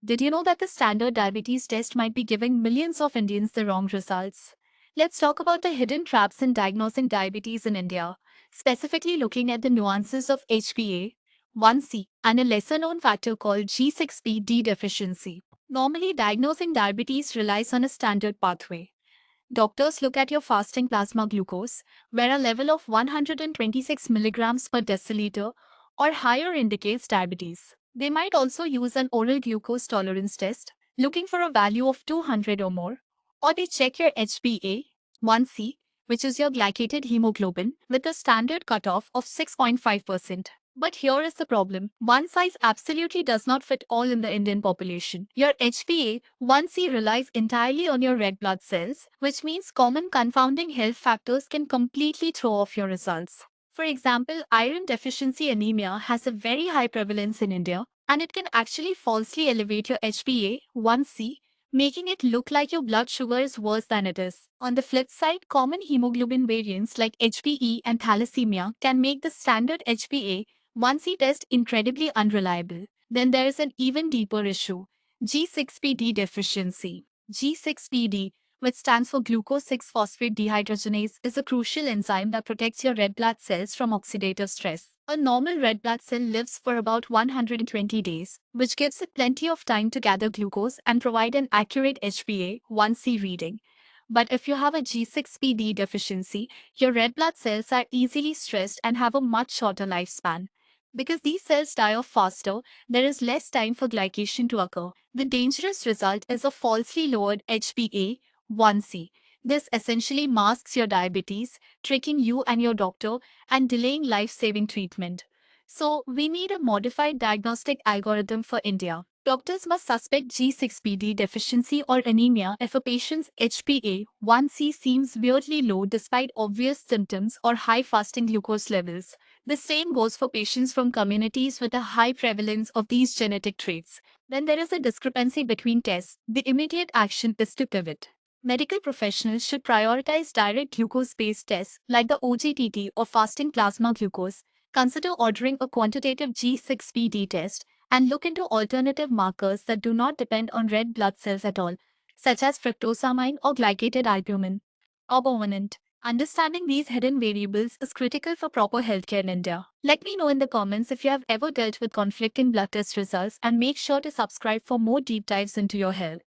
Did you know that the standard diabetes test might be giving millions of Indians the wrong results? Let's talk about the hidden traps in diagnosing diabetes in India, specifically looking at the nuances of HbA1c and a lesser known factor called G6PD deficiency. Normally, diagnosing diabetes relies on a standard pathway. Doctors look at your fasting plasma glucose, where a level of 126 milligrams per deciliter or higher indicates diabetes. They might also use an oral glucose tolerance test, looking for a value of 200 or more, or they check your HbA1c, which is your glycated hemoglobin, with a standard cutoff of 6.5%. But here is the problem. One size absolutely does not fit all in the Indian population. Your HbA1c relies entirely on your red blood cells, which means common confounding health factors can completely throw off your results. For example, iron deficiency anemia has a very high prevalence in India, and it can actually falsely elevate your HbA1c, making it look like your blood sugar is worse than it is. On the flip side, common hemoglobin variants like HbE and thalassemia can make the standard HbA1c test incredibly unreliable. Then there is an even deeper issue, G6PD deficiency. G6PD, which stands for glucose 6-phosphate dehydrogenase, is a crucial enzyme that protects your red blood cells from oxidative stress. A normal red blood cell lives for about 120 days, which gives it plenty of time to gather glucose and provide an accurate HbA1c reading. But if you have a G6PD deficiency, your red blood cells are easily stressed and have a much shorter lifespan. Because these cells die off faster, there is less time for glycation to occur. The dangerous result is a falsely lowered HbA1c. This essentially masks your diabetes, tricking you and your doctor and delaying life-saving treatment. So, we need a modified diagnostic algorithm for India. Doctors must suspect G6PD deficiency or anemia if a patient's HbA1c seems weirdly low despite obvious symptoms or high fasting glucose levels. The same goes for patients from communities with a high prevalence of these genetic traits. When there is a discrepancy between tests, the immediate action is to pivot. Medical professionals should prioritize direct glucose-based tests like the OGTT or fasting plasma glucose, consider ordering a quantitative G6PD test, and look into alternative markers that do not depend on red blood cells at all, such as fructosamine or glycated albumin. Albuminant. Understanding these hidden variables is critical for proper healthcare in India. Let me know in the comments if you have ever dealt with conflicting blood test results, and make sure to subscribe for more deep dives into your health.